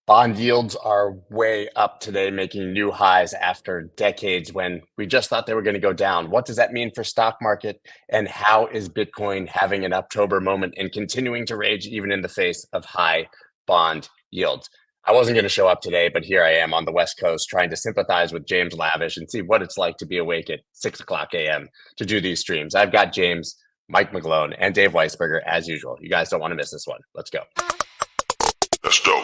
Bond yields are way up today, making new highs after decades when we just thought they were going to go down. What does that mean for stock market? And how is Bitcoin having an October moment and continuing to rage even in the face of high bond yields? I wasn't going to show up today, but here I am on the West Coast trying to sympathize with James Lavish and see what it's like to be awake at 6 o'clock a.m. to do these streams. I've got James, Mike McGlone, and Dave Weisberger as usual. You guys don't want to miss this one. Let's go. Let's go.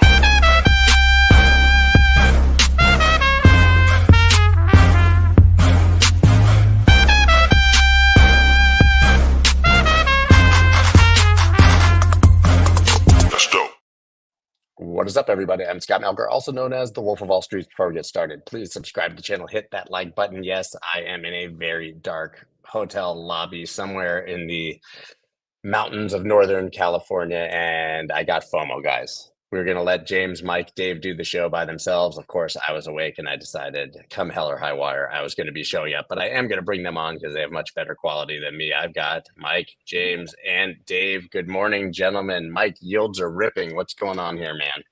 What is up, everybody? I'm Scott Melker, also known as the Wolf of Wall Street. Before we get started, please subscribe to the channel, hit that like button. Yes, I am in a very dark hotel lobby somewhere in the mountains of Northern California, and I got FOMO, guys. We were going to let James, Mike, Dave do the show by themselves. Of course, I was awake, and I decided, come hell or high water, I was going to be showing up. But I am going to bring them on because they have much better quality than me. I've got Mike, James, and Dave. Good morning, gentlemen. Mike, yields are ripping. What's going on here, man?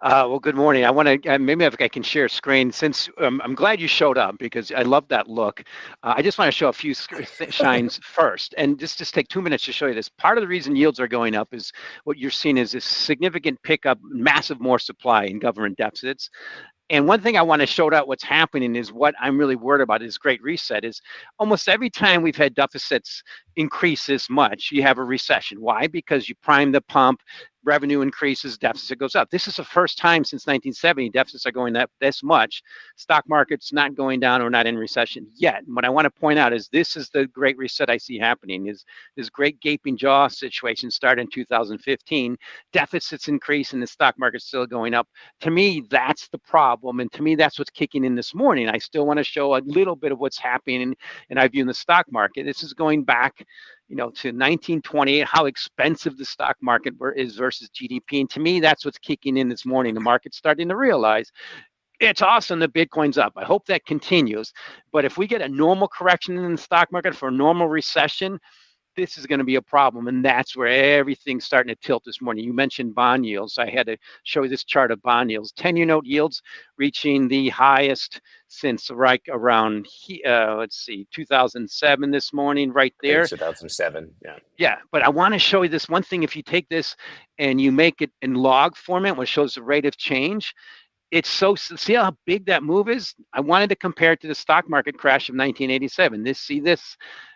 Well, good morning. I want to maybe if I can share screen since I'm glad you showed up because I love that look. I just want to show a few shines first, and just take 2 minutes to show you this. Part of the reason yields are going up is what you're seeing is this significant pickup, massive more supply in government deficits. And one thing I want to show out what's happening is what I'm really worried about is Great Reset is almost every time we've had deficits increase this much, you have a recession. Why? Because you prime the pump, revenue increases, deficit goes up. This is the first time since 1970 deficits are going up this much. Stock market's not going down or not in recession yet. And what I want to point out is this is the Great Reset I see happening is this great gaping jaw situation started in 2015. Deficits increase and the stock market's still going up. To me, that's the problem. And to me, that's what's kicking in this morning. I still want to show a little bit of what's happening and I view in the stock market. This is going back to 1928, how expensive the stock market is versus GDP. And to me, that's what's kicking in this morning. The market's starting to realize it's awesome that Bitcoin's up. I hope that continues. But if we get a normal correction in the stock market for a normal recession, this is going to be a problem. And that's where everything's starting to tilt this morning. You mentioned bond yields. I had to show you this chart of bond yields. 10-year note yields reaching the highest since right around, let's see, 2007 this morning, right there. 2007, yeah. Yeah, but I want to show you this one thing. If you take this and you make it in log format, which shows the rate of change, it's see how big that move is? I wanted to compare it to the stock market crash of 1987.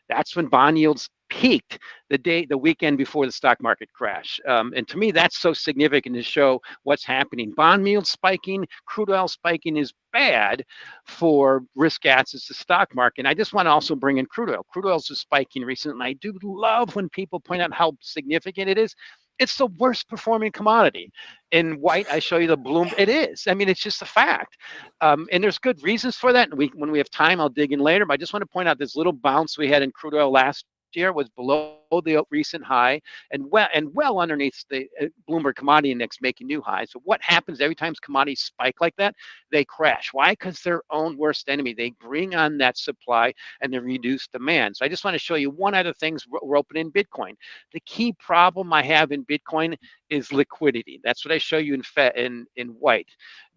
That's when bond yields peaked the weekend before the stock market crash. And to me, that's so significant to show what's happening. Bond yields spiking, crude oil spiking is bad for risk assets, the stock market. And I just want to also bring in crude oil. Crude oil is spiking recently. And I do love when people point out how significant it is. It's the worst performing commodity. In white, I show you the bloom. It is. I mean, it's just a fact. And there's good reasons for that. And when we have time, I'll dig in later. But I just want to point out this little bounce we had in crude oil last year was below the recent high and well underneath the Bloomberg Commodity Index making new highs. So what happens every time commodities spike like that? They crash. Why? Because their own worst enemy. They bring on that supply and they reduce demand. So I just want to show you one other thing we're opening in Bitcoin. The key problem I have in Bitcoin is liquidity. That's what I show you in white.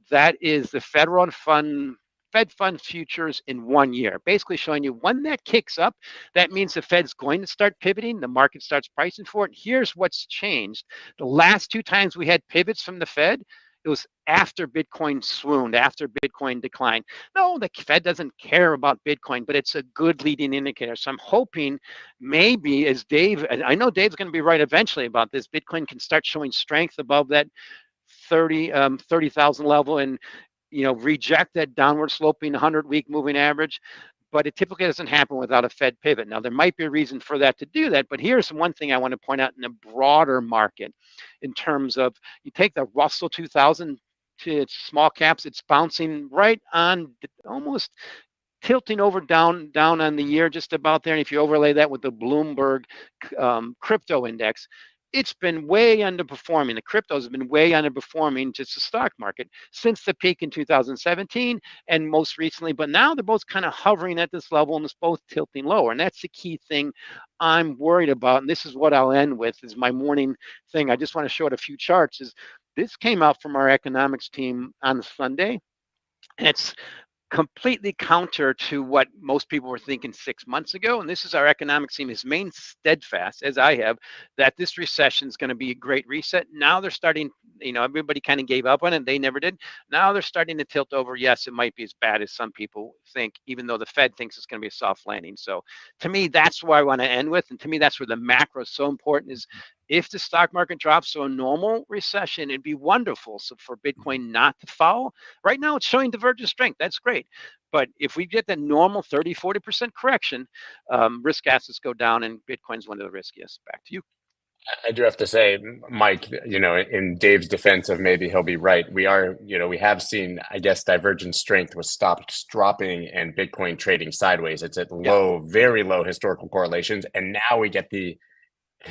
That is the Fed fund futures in 1 year, basically showing you when that kicks up, that means the Fed's going to start pivoting, the market starts pricing for it. Here's what's changed. The last two times we had pivots from the Fed, it was after Bitcoin swooned, after Bitcoin declined. No, the Fed doesn't care about Bitcoin, but it's a good leading indicator. So I'm hoping maybe as Dave, and I know Dave's going to be right eventually about this, Bitcoin can start showing strength above that 30,000 level and reject that downward sloping 100-week moving average, but it typically doesn't happen without a Fed pivot. Now, there might be a reason for that to do that, but here's one thing I want to point out in a broader market in terms of you take the Russell 2000 to its small caps, it's bouncing right on almost tilting over down on the year, just about there. And if you overlay that with the Bloomberg crypto index, it's been way underperforming. The cryptos have been way underperforming just the stock market since the peak in 2017 and most recently. But now they're both kind of hovering at this level and it's both tilting lower. And that's the key thing I'm worried about. And this is what I'll end with is my morning thing. I just want to show it a few charts is This came out from our economics team on Sunday, and it's completely counter to what most people were thinking 6 months ago. And this is our economics team has remained steadfast, as I have, that this recession is going to be a great reset. Now they're starting, everybody kind of gave up on it. They never did. Now they're starting to tilt over. Yes, it might be as bad as some people think, even though the Fed thinks it's going to be a soft landing. So to me, that's where I want to end with. And to me, that's where the macro is so important is if the stock market drops to a normal recession, it'd be wonderful. So for Bitcoin not to fall, right now it's showing divergent strength. That's great. But if we get the normal 30, 40% correction, risk assets go down and Bitcoin's one of the riskiest. Back to you. I do have to say, Mike, in Dave's defense of maybe he'll be right, we have seen, I guess, divergent strength with stocks dropping and Bitcoin trading sideways. It's at very low historical correlations. And now we get the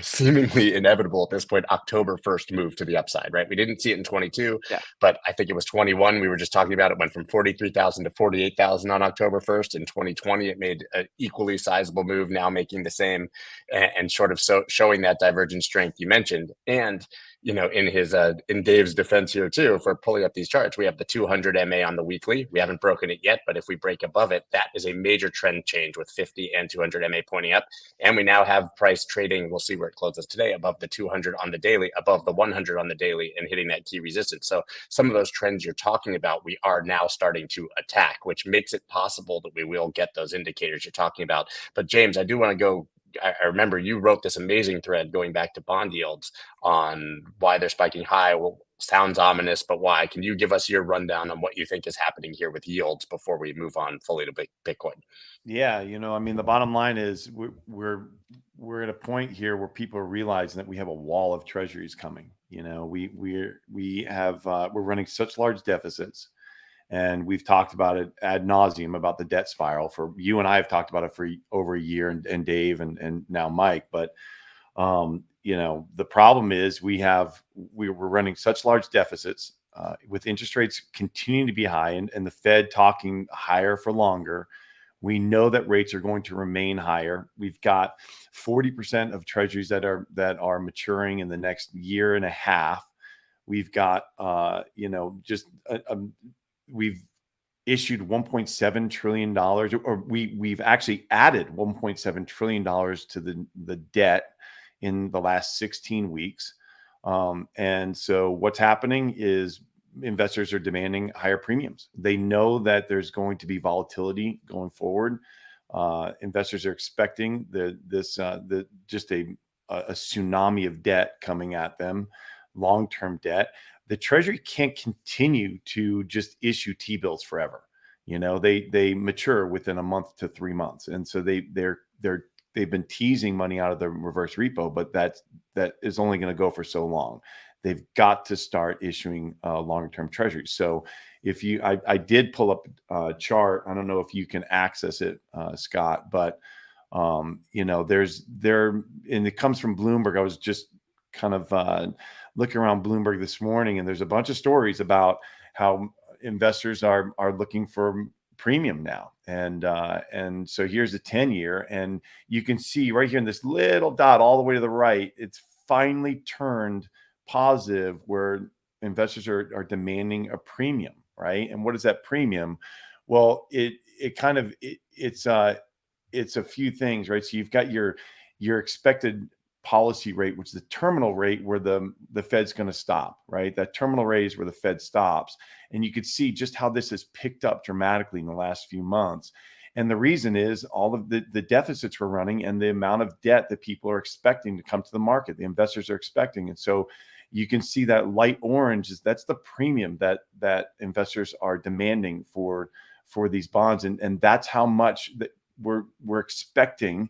seemingly inevitable at this point October 1st move to the upside, right? We didn't see it in 22, but I think it was 21. We were just talking about it went from 43,000 to 48,000 on October 1st. In 2020, it made an equally sizable move, now making the same and sort of showing that divergent strength you mentioned. And in Dave's defense here too, for pulling up these charts, we have the 200 MA on the weekly. We haven't broken it yet, but if we break above it, that is a major trend change with 50 and 200 MA pointing up. And we now have price trading. We'll see where it closes today, above the 200 on the daily, above the 100 on the daily, and hitting that key resistance. So some of those trends you're talking about, we are now starting to attack, which makes it possible that we will get those indicators you're talking about. But James, I do want to go. I remember you wrote this amazing thread going back to bond yields on why they're spiking high. Well, sounds ominous, but why? Can you give us your rundown on what you think is happening here with yields before we move on fully to Bitcoin? Yeah, I mean, the bottom line is we're at a point here where people are realizing that we have a wall of treasuries coming. We're running such large deficits. And we've talked about it ad nauseum about the debt spiral. For you and I have talked about it for over a year, and Dave and now Mike. But the problem is we're running such large deficits with interest rates continuing to be high, and the Fed talking higher for longer. We know that rates are going to remain higher. We've got 40% of treasuries that are maturing in the next year and a half. We've got we've issued $1.7 trillion, or we've actually added $1.7 trillion to the debt in the last 16 weeks. And so what's happening is investors are demanding higher premiums. They know that there's going to be volatility going forward. Investors are expecting just a tsunami of debt coming at them, long-term debt. The Treasury can't continue to just issue T-bills forever. They mature within a month to 3 months, and so they've been teasing money out of the reverse repo, but that is only going to go for so long. They've got to start issuing long-term Treasuries. So I did pull up a chart. I don't know if you can access it, Scott, but and it comes from Bloomberg. I was just kind of looking around Bloomberg this morning, and there's a bunch of stories about how investors are looking for premium now. And so here's the 10-year, and you can see right here in this little dot all the way to the right, it's finally turned positive where investors are demanding a premium, right? And what is that premium? Well, it's a few things, right? So you've got your expected policy rate, which is the terminal rate where the Fed's going to stop, right? That terminal rate is where the Fed stops. And you could see just how this has picked up dramatically in the last few months. And the reason is all of the deficits we're running and the amount of debt that people are expecting to come to the market, the investors are expecting. And so you can see that light orange that's the premium that investors are demanding for these bonds. And that's how much that we're expecting.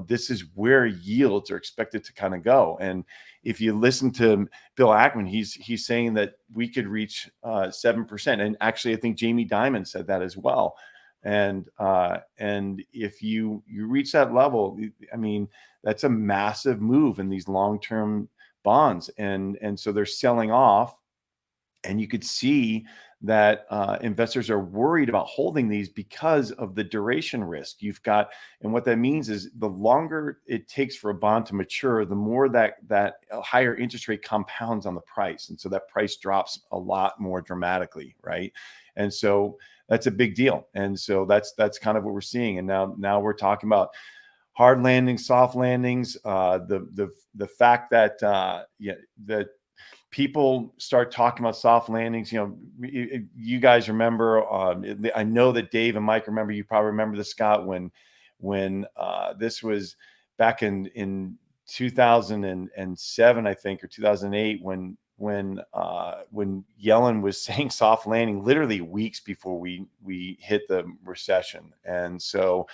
This is where yields are expected to kind of go. And if you listen to Bill Ackman, he's saying that we could reach 7%. And actually, I think Jamie Dimon said that as well. And if you reach that level, I mean, that's a massive move in these long-term bonds. And so they're selling off. And you could see that investors are worried about holding these because of the duration risk you've got. And what that means is the longer it takes for a bond to mature, the more that higher interest rate compounds on the price. And so that price drops a lot more dramatically, right? And so that's a big deal. And so that's kind of what we're seeing. And now we're talking about hard landings, soft landings, the fact that that people start talking about soft landings. You guys remember, I know that Dave and Mike remember, you probably remember this, Scott, when this was back in 2007, I think, or 2008, when Yellen was saying soft landing literally weeks before we hit the recession. And so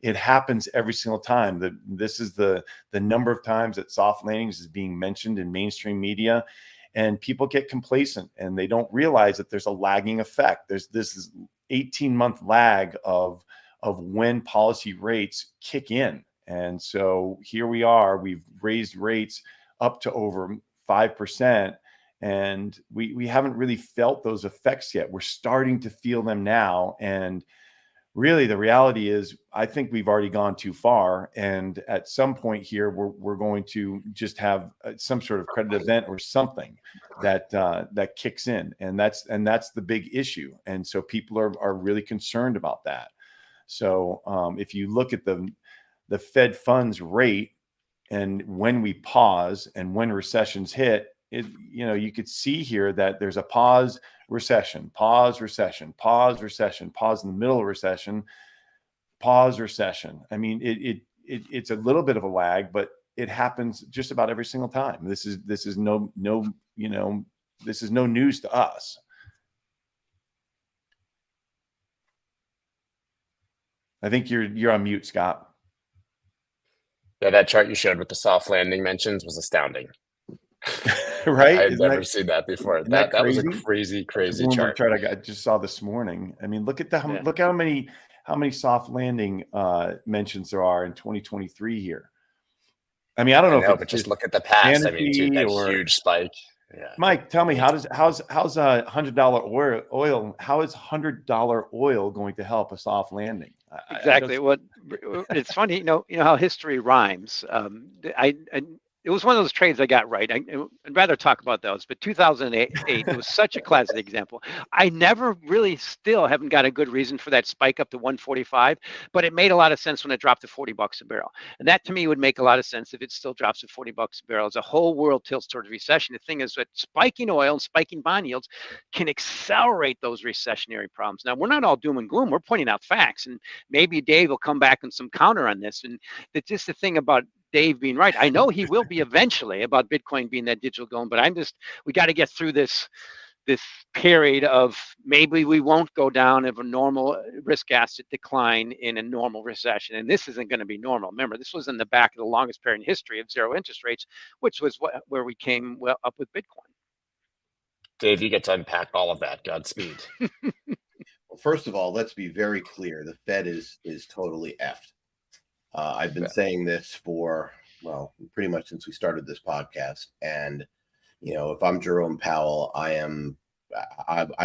it happens every single time. This is the number of times that soft landings is being mentioned in mainstream media. And people get complacent and they don't realize that there's a lagging effect. There's this 18-month lag of when policy rates kick in. And so here we are, we've raised rates up to over 5%, and we haven't really felt those effects yet. We're starting to feel them now. And really, the reality is, I think we've already gone too far. And at some point here, we're going to just have some sort of credit event or something that kicks in, and that's the big issue. And so people are really concerned about that. So if you look at the Fed funds rate, and when we pause and when recessions hit, you could see here that there's a pause, recession, pause, recession, pause, recession, pause in the middle of recession, pause, recession. I mean, it's a little bit of a lag, but it happens just about every single time. This is no news to us. I think you're on mute, Scott. Yeah, that chart you showed with the soft landing mentions was astounding. Right? I had never seen that before. That was a crazy chart. I just saw this morning. I mean, look at look how many soft landing mentions there are in 2023 here. I mean, I don't know, but just look at the past. I mean, dude, that huge spike. Yeah. Mike, tell me, how's $100 oil? How is $100 oil going to help a soft landing? Exactly. It's funny, you know how history rhymes. It was one of those trades I got right. I'd rather talk about those, but 2008, it was such a classic example. I never really still haven't got a good reason for that spike up to 145, but it made a lot of sense when it dropped to $40 a barrel. And that to me would make a lot of sense if it still drops to $40 a barrel. As the whole world tilts towards recession, the thing is that spiking oil and spiking bond yields can accelerate those recessionary problems. Now, we're not all doom and gloom. We're pointing out facts, and maybe Dave will come back and some counter on this. And that's just the thing about Dave being right. I know he will be eventually about Bitcoin being that digital gold, but we got to get through this period of maybe we won't go down of a normal risk asset decline in a normal recession. And this isn't going to be normal. Remember, this was in the back of the longest period in history of zero interest rates, which was where we came up with Bitcoin. Dave, you get to unpack all of that. Godspeed. Well, first of all, let's be very clear. The Fed is totally effed. I've been saying this for, pretty much since we started this podcast. And, if I'm Jerome Powell, I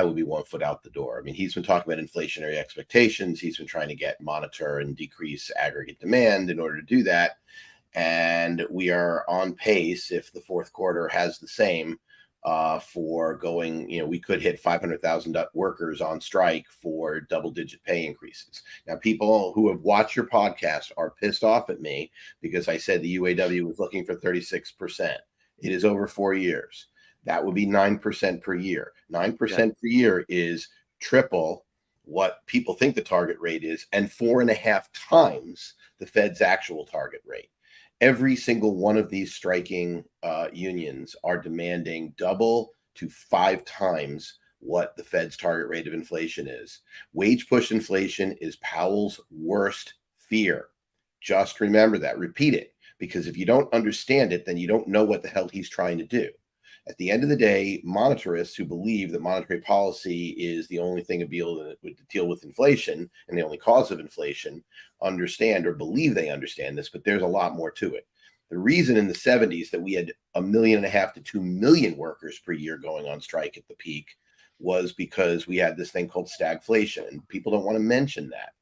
will be 1 foot out the door. I mean, he's been talking about inflationary expectations. He's been trying to monitor and decrease aggregate demand in order to do that. And we are on pace, if the fourth quarter has the same, for going, we could hit 500,000 workers on strike for double-digit pay increases. Now, people who have watched your podcast are pissed off at me because I said the UAW was looking for 36%. It is over 4 years. That would be 9% per year. 9% per year is triple what people think the target rate is, and 4.5 times the Fed's actual target rate. Every single one of these striking unions are demanding double to 5 times what the Fed's target rate of inflation is. Wage push inflation is Powell's worst fear. Just remember that. Repeat it, because if you don't understand it, then you don't know what the hell he's trying to do. At the end of the day, monetarists who believe that monetary policy is the only thing to deal with inflation and the only cause of inflation understand or believe they understand this, but there's a lot more to it. The reason in the 70s that we had 1.5 to 2 million workers per year going on strike at the peak was because we had this thing called stagflation, and people don't want to mention that.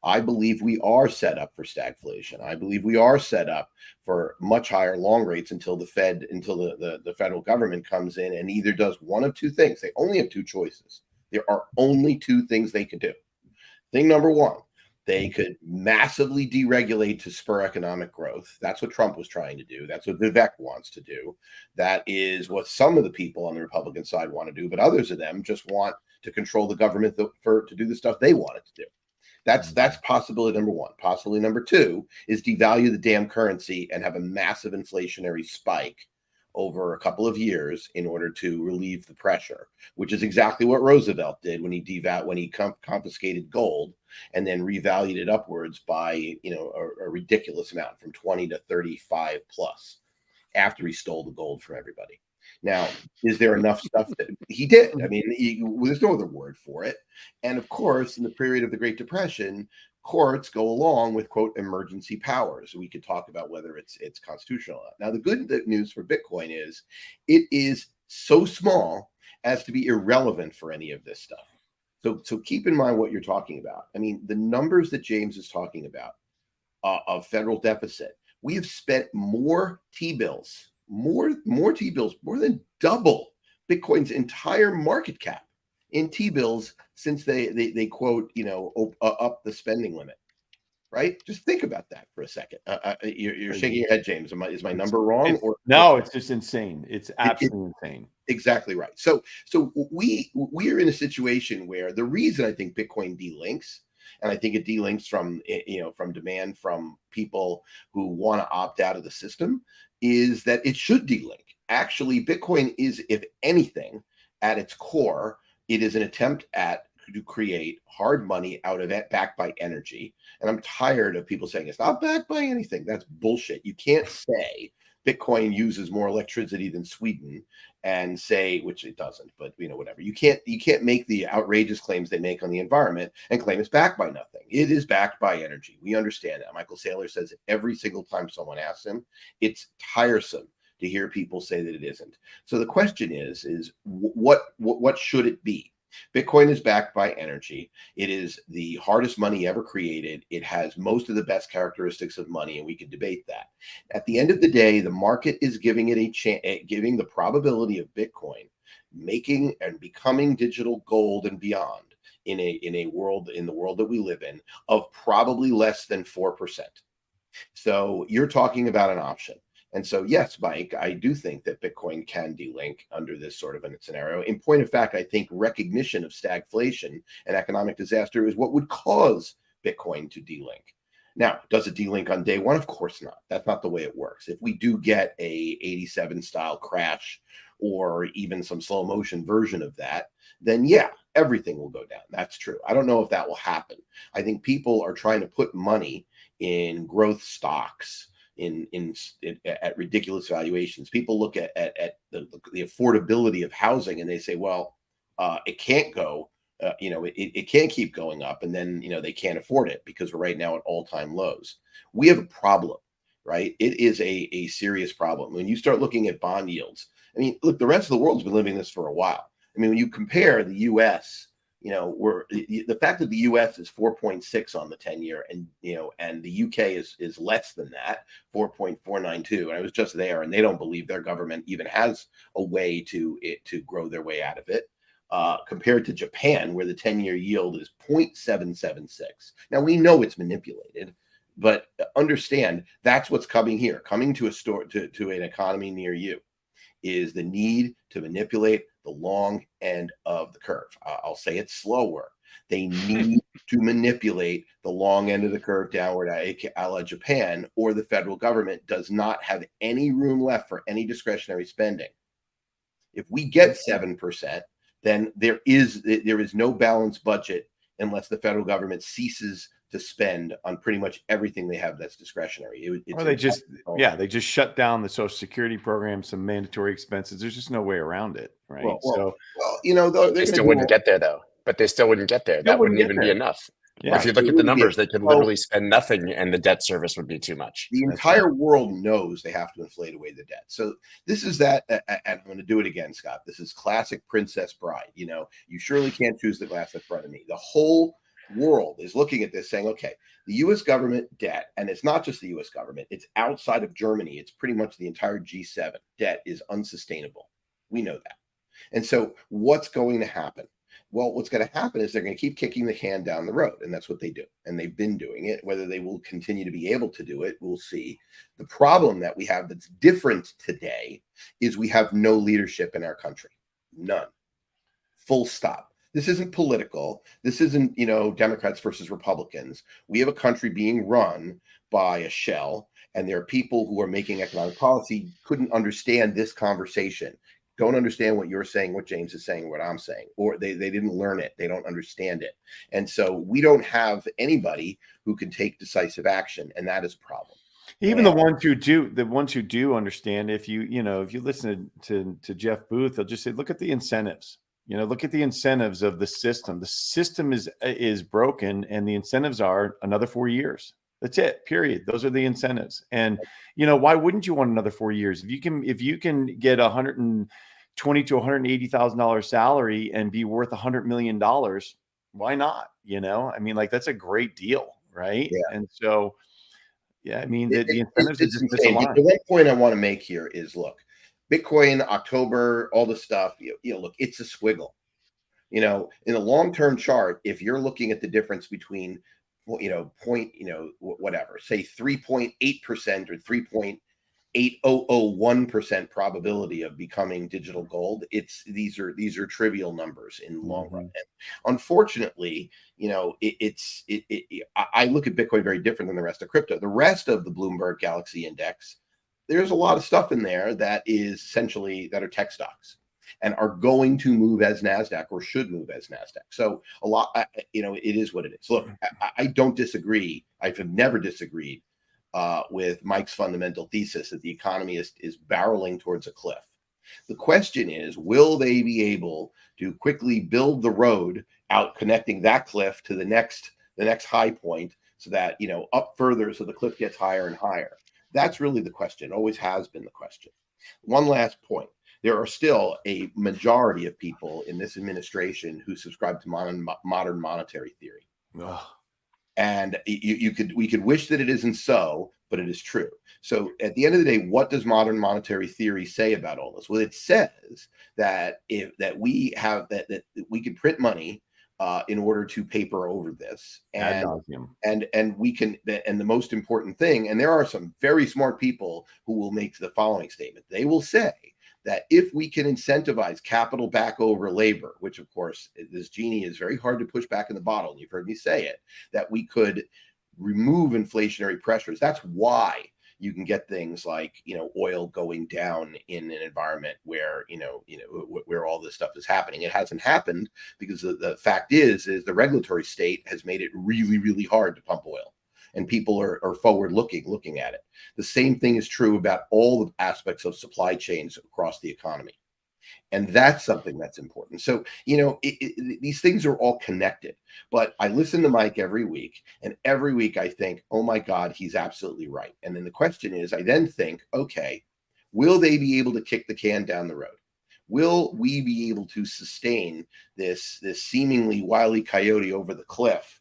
I believe we are set up for stagflation. I believe we are set up for much higher long rates until the federal government comes in and either does one of two things. They only have two choices. There are only two things they could do. Thing number one, they could massively deregulate to spur economic growth. That's what Trump was trying to do. That's what Vivek wants to do. That is what some of the people on the Republican side want to do, but others of them just want to control the government to do the stuff they want it to do. That's possibility number one. Possibility number two is devalue the damn currency and have a massive inflationary spike over a couple of years in order to relieve the pressure, which is exactly what Roosevelt did when he confiscated gold and then revalued it upwards by a ridiculous amount from 20 to 35 plus after he stole the gold from everybody. Now, is there enough stuff that he did? I mean, there's no other word for it. And of course, in the period of the Great Depression, courts go along with, quote, emergency powers. We could talk about whether it's constitutional. Now, the good news for Bitcoin is it is so small as to be irrelevant for any of this stuff. So keep in mind what you're talking about. I mean, the numbers that James is talking about of federal deficit, we have spent more T-bills, more T-bills, more than double Bitcoin's entire market cap in T-bills since they quote, up the spending limit, right? Just think about that for a second. You're shaking your head, James. Is my number wrong? No, it's just insane. It's absolutely insane. Exactly right. So we are in a situation where the reason I think Bitcoin delinks, and I think it delinks from demand from people who want to opt out of the system, is that it should delink. Actually, Bitcoin is, if anything, at its core, it is an attempt to create hard money out of it, backed by energy. And I'm tired of people saying it's not backed by anything. That's bullshit. You can't say Bitcoin uses more electricity than Sweden and say, which it doesn't, but whatever. You can't make the outrageous claims they make on the environment and claim it's backed by nothing. It is backed by energy. We understand that. Michael Saylor says it every single time someone asks him. It's tiresome to hear people say that it isn't. So the question is what should it be? Bitcoin is backed by energy. It is the hardest money ever created. It has most of the best characteristics of money, and we can debate that. At the end of the day, the market is giving it giving the probability of Bitcoin making and becoming digital gold and beyond in the world that we live in of probably less than 4%. So you're talking about an option. And so, yes, Mike, I do think that Bitcoin can delink under this sort of a scenario. In point of fact, I think recognition of stagflation and economic disaster is what would cause Bitcoin to delink. Now, does it delink on day one? Of course not. That's not the way it works. If we do get a 87 style crash or even some slow motion version of that, then yeah, everything will go down. That's true. I don't know if that will happen. I think people are trying to put money in growth stocks at ridiculous valuations. People look at the affordability of housing and they say, well, it can't go, it can't keep going up, and then they can't afford it because we're right now at all-time lows. We have a problem, right? It is a serious problem. When you start looking at bond yields, I mean, look, the rest of the world's been living this for a while. I mean, when you compare the U.S., the fact that the U.S. is 4.6 on the 10-year, and the U.K. is less than that, 4.492. And I was just there, and they don't believe their government even has a way to grow their way out of it. Compared to Japan, where the 10-year yield is 0.776. Now we know it's manipulated, but understand that's what's coming here. Coming to to an economy near you is the need to manipulate the long end of the curve. I'll say it slower. They need to manipulate the long end of the curve downward, a la Japan, or the federal government does not have any room left for any discretionary spending. If we get 7%, then there is no balanced budget unless the federal government ceases to spend on pretty much everything they have that's discretionary. They just shut down the Social Security program, some mandatory expenses. There's just no way around it, right? They still wouldn't get there though. But they still wouldn't get there. That wouldn't even be enough. Yeah. If you look at the numbers, they could literally spend nothing and the debt service would be too much. The entire world knows they have to inflate away the debt. So this is that, and I'm going to do it again, Scott. This is classic Princess Bride. You know, you surely can't choose the glass in front of me. The whole world is looking at this saying, okay, the U.S. government debt, and it's not just the U.S. government, it's outside of Germany. It's pretty much the entire G7 debt is unsustainable. We know that. And so what's going to happen? Well, what's going to happen is they're going to keep kicking the can down the road. And that's what they do. And they've been doing it. Whether they will continue to be able to do it, we'll see. The problem that we have that's different today is we have no leadership in our country. None. Full stop. This isn't political. This isn't, you know, Democrats versus Republicans. We have a country being run by a shell. And there are people who are making economic policy, couldn't understand this conversation. Don't understand what you're saying, what James is saying, what I'm saying, or they didn't learn it. They don't understand it. And so we don't have anybody who can take decisive action. And that is a problem. Even the ones who do understand, if you listen to Jeff Booth, they'll just say, look at the incentives, look at the incentives of the system. The system is broken and the incentives are another 4 years. That's it, period. Those are the incentives. And, why wouldn't you want another 4 years? If you can get $120,000 to $180,000 salary and be worth $100 million, why not? I mean, like, that's a great deal. Right. Yeah. And so, yeah, I mean, the incentives it's insane. The one point I want to make here is, look, Bitcoin, October, all the stuff, look, it's a squiggle. In a long-term chart, if you're looking at the difference between, whatever, say 3.8% or 3.8001% probability of becoming digital gold, these are trivial numbers in the long run. And unfortunately, I look at Bitcoin very different than the rest of crypto. The rest of the Bloomberg Galaxy Index, there's a lot of stuff in there that is essentially that are tech stocks and are going to move as NASDAQ or should move as NASDAQ. So a lot, it is what it is. Look, I don't disagree. I've never disagreed with Mike's fundamental thesis that the economy is barreling towards a cliff. The question is, will they be able to quickly build the road out connecting that cliff to the next high point so that, up further so the cliff gets higher and higher? That's really the question. It always has been the question. One last point. There are still a majority of people in this administration who subscribe to modern monetary theory. Ugh. And we could wish that it isn't so, but it is true. So at the end of the day, what does modern monetary theory say about all this? Well, it says that we can print money in order to paper over this, and we can. And the most important thing, and there are some very smart people who will make the following statement. They will say that if we can incentivize capital back over labor, which of course this genie is very hard to push back in the bottle, and you've heard me say it, that we could remove inflationary pressures. That's why you can get things like, oil going down in an environment where, where all this stuff is happening. It hasn't happened because the fact is the regulatory state has made it really, really hard to pump oil. And people are forward looking at it. The same thing is true about all the aspects of supply chains across the economy. And that's something that's important. So, these things are all connected. But I listen to Mike every week, and every week I think, oh my God, he's absolutely right. And then the question is, I then think, okay, will they be able to kick the can down the road? Will we be able to sustain this seemingly Wile E. Coyote over the cliff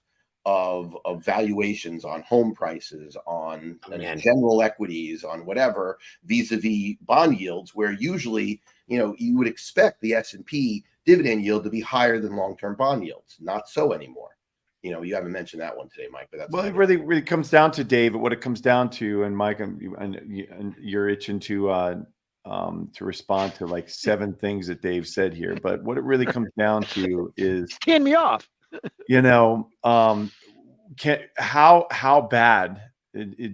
of valuations on home prices, on general equities, on whatever, vis-a-vis bond yields, where usually, you would expect the S&P dividend yield to be higher than long-term bond yields. Not so anymore. You haven't mentioned that one today, Mike, but that's it really comes down to, Dave, what it comes down to, and Mike, and you're itching to respond to like 7 things that Dave said here, but what it really comes down to is hand me off. How bad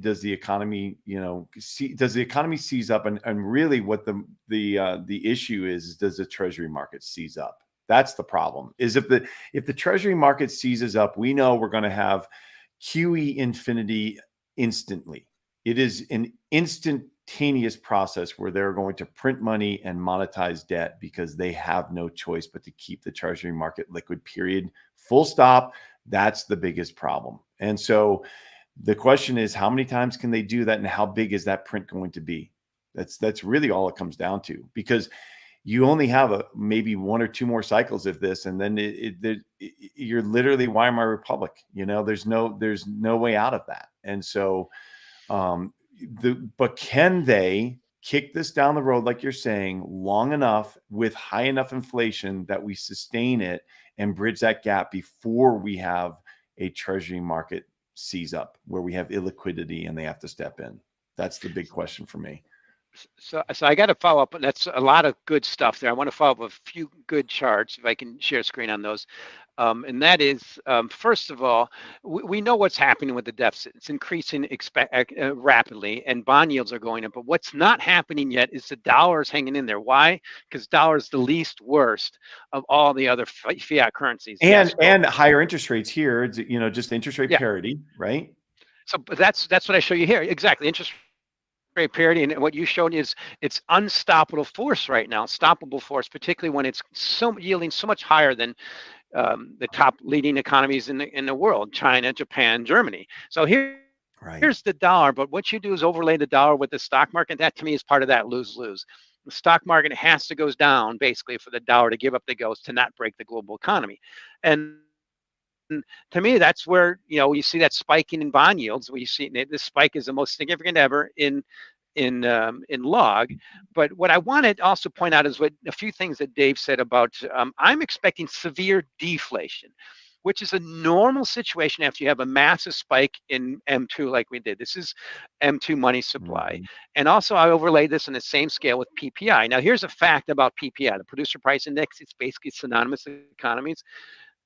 does the economy, does the economy seize up? And really what the issue is, does the treasury market seize up? That's the problem. Is if the treasury market seizes up, we know we're going to have QE infinity instantly. It is an instantaneous process where they're going to print money and monetize debt because they have no choice but to keep the treasury market liquid, period. Full stop. That's the biggest problem. And so the question is, how many times can they do that, and how big is that print going to be? That's really all it comes down to, because you only have maybe one or two more cycles of this, and then you're literally Weimar Republic. There's no way out of that. And so, but can they kick this down the road, like you're saying, long enough with high enough inflation that we sustain it and bridge that gap before we have a treasury market seize up, where we have illiquidity and they have to step in? That's the big question for me. So I got to follow up, and that's a lot of good stuff there. I want to follow up with a few good charts, if I can share screen on those. And that is, first of all, we know what's happening with the deficit. It's increasing rapidly, and bond yields are going up. But what's not happening yet is the dollar is hanging in there. Why? Because dollar is the least worst of all the other fiat currencies. And higher interest rates here, just interest rate parity, right? So that's what I show you here. Exactly, interest rate parity, and what you showed is it's unstoppable force right now. Unstoppable force, particularly when it's yielding so much higher than the top leading economies in the world: China, Japan, Germany. So here's the dollar, but what you do is overlay the dollar with the stock market. That to me is part of that lose-lose. The stock market has to go down basically for the dollar to give up the ghost, to not break the global economy. And to me, that's where you see that spiking in bond yields. We see this spike is the most significant ever in log. But what I want to also point out is a few things that Dave said about I'm expecting severe deflation, which is a normal situation after you have a massive spike in M2 like we did. This is M2 money supply. And also I overlaid this on the same scale with PPI. Now here's a fact about PPI, the producer price index. It's basically synonymous with economies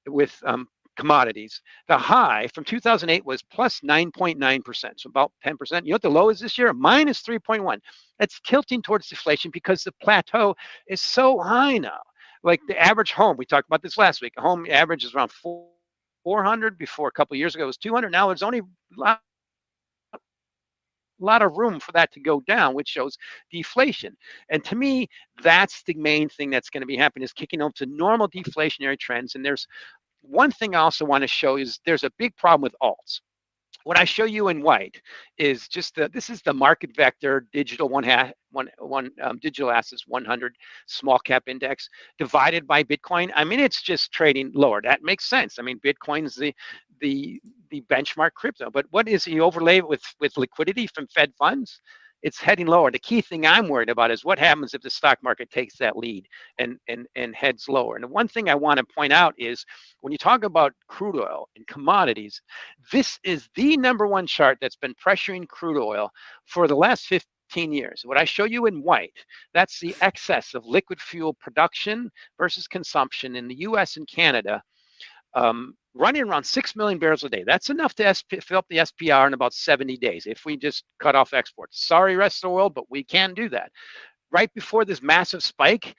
with commodities. The high from 2008 was plus 9.9%, so about 10%. You know what the low is this year? Minus 3.1. That's tilting towards deflation because the plateau is so high now. Like the average home, we talked about this last week. A home average is around 400. Before a couple of years ago, it was 200. Now there's only a lot of room for that to go down, which shows deflation. And to me, that's the main thing that's going to be happening, is kicking over to normal deflationary trends. And there's one thing I also want to show is there's a big problem with alts. What I show you in white is just this is the market vector digital digital assets 100 small cap index divided by Bitcoin. I mean, it's just trading lower. That makes sense. I mean, Bitcoin is the benchmark crypto. But what is the overlay with liquidity from Fed funds? It's heading lower. The key thing I'm worried about is what happens if the stock market takes that lead and heads lower. And the one thing I want to point out is when you talk about crude oil and commodities, this is the #1 chart that's been pressuring crude oil for the last 15 years. What I show you in white, that's the excess of liquid fuel production versus consumption in the US and Canada. Running around 6 million barrels a day. That's enough to fill up the SPR in about 70 days if we just cut off exports. Sorry, rest of the world, but we can do that. Right before this massive spike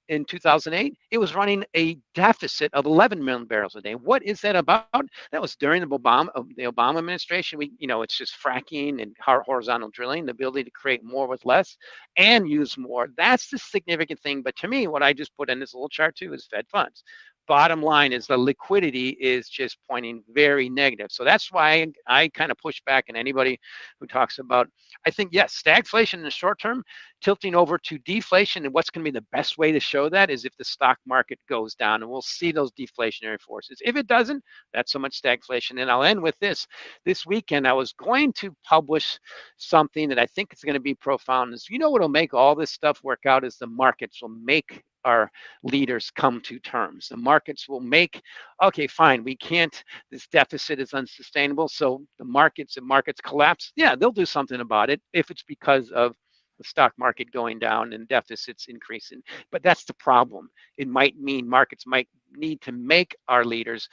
in 2008, it was running a deficit of 11 million barrels a day. What is that about? That was during the Obama administration. It's just fracking and horizontal drilling, the ability to create more with less and use more. That's the significant thing. But to me, what I just put in this little chart too is Fed funds. Bottom line is the liquidity is just pointing very negative. So that's why I kind of push back on anybody who talks about, I think, yes, stagflation in the short term, tilting over to deflation. And what's going to be the best way to show that is if the stock market goes down, and we'll see those deflationary forces. If it doesn't, that's so much stagflation. And I'll end with this. This weekend, I was going to publish something that I think is going to be profound. Is what will make all this stuff work out is the markets will make our leaders come to terms. The markets will make, okay, fine, we can't, this deficit is unsustainable. So the markets, if markets collapse, yeah, they'll do something about it if it's because of the stock market going down and deficits increasing. But that's the problem. It might mean markets might need to make our leaders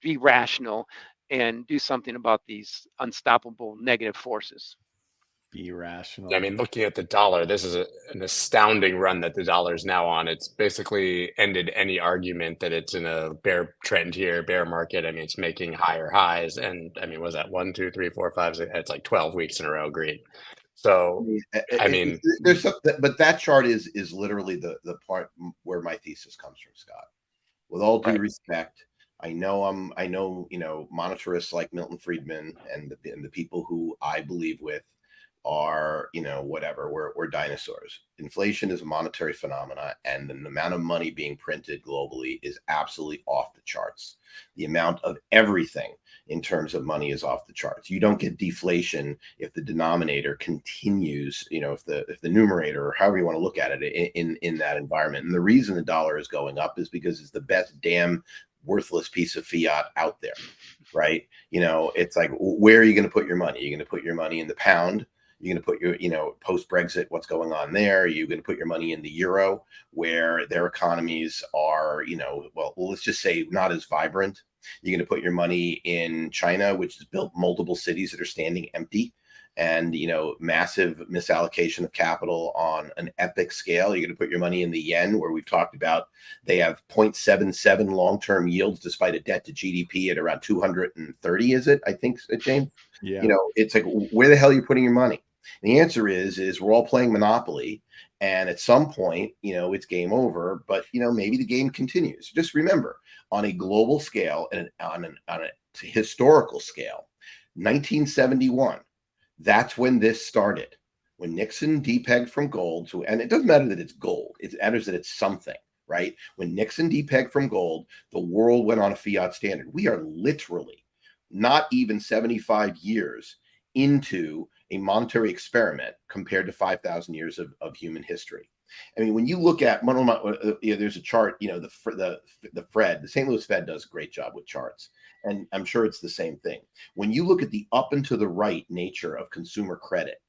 be rational and do something about these unstoppable negative forces. Be rational. I mean, looking at the dollar, this is an astounding run that the dollar is now on. It's basically ended any argument that it's in a bear trend here, bear market. I mean, it's making higher highs. And I mean, was that 1, 2, 3, 4, 5, 6? It's like 12 weeks in a row green. So, I mean, there's something, but that chart is literally the part where my thesis comes from, Scott. With all due respect, I know, monetarists like Milton Friedman and the people who I believe with are, whatever, we're dinosaurs. Inflation is a monetary phenomena, and the amount of money being printed globally is absolutely off the charts. The amount of everything in terms of money is off the charts. You don't get deflation if the denominator continues, if the numerator, or however you want to look at it, in that environment. And the reason the dollar is going up is because it's the best damn worthless piece of fiat out there, right? It's like, where are you going to put your money? You're going to put your money in the pound. You're going to put your, post Brexit, what's going on there? You're going to put your money in the euro, where their economies are, well, let's just say not as vibrant. You're going to put your money in China, which has built multiple cities that are standing empty, and massive misallocation of capital on an epic scale. You're going to put your money in the yen, where we've talked about they have 0.77 long-term yields despite a debt to GDP at around 230, is it? I think, James. Yeah. It's like, where the hell are you putting your money? And the answer is we're all playing Monopoly, and at some point, it's game over. But maybe the game continues. Just remember, on a global scale and on a historical scale, 1971. That's when this started. When Nixon depegged from gold to, and it doesn't matter that it's gold, it matters that it's something, right? When Nixon depegged from gold, the world went on a fiat standard. We are literally not even 75 years into a monetary experiment compared to 5,000 years of human history. I mean, when you look at there's a chart, the Fed, the St. Louis Fed does a great job with charts, and I'm sure it's the same thing. When you look at the up and to the right nature of consumer credit,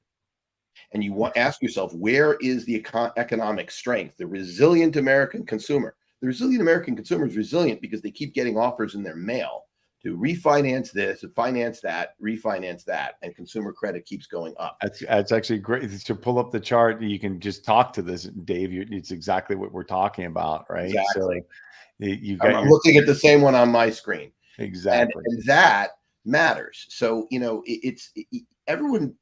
and you ask yourself, where is the economic strength, the resilient American consumer? The resilient American consumer is resilient because they keep getting offers in their mail to refinance this, to finance that, refinance that, and consumer credit keeps going up. That's actually great. To pull up the chart, you can just talk to this, Dave. It's exactly what we're talking about, right? Exactly. So I'm looking at the same one on my screen. Exactly. And that matters. So, everyone,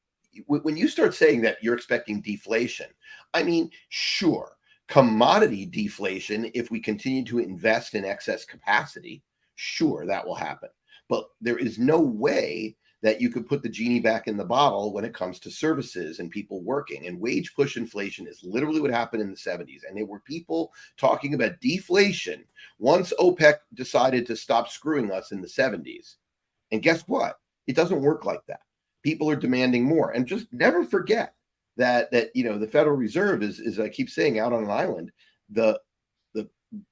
when you start saying that you're expecting deflation, I mean, sure, commodity deflation, if we continue to invest in excess capacity, sure, that will happen. But there is no way that you could put the genie back in the bottle when it comes to services and people working. And wage push inflation is literally what happened in the 70s. And there were people talking about deflation once OPEC decided to stop screwing us in the 70s. And guess what? It doesn't work like that. People are demanding more. And just never forget that the Federal Reserve is I keep saying, out on an island.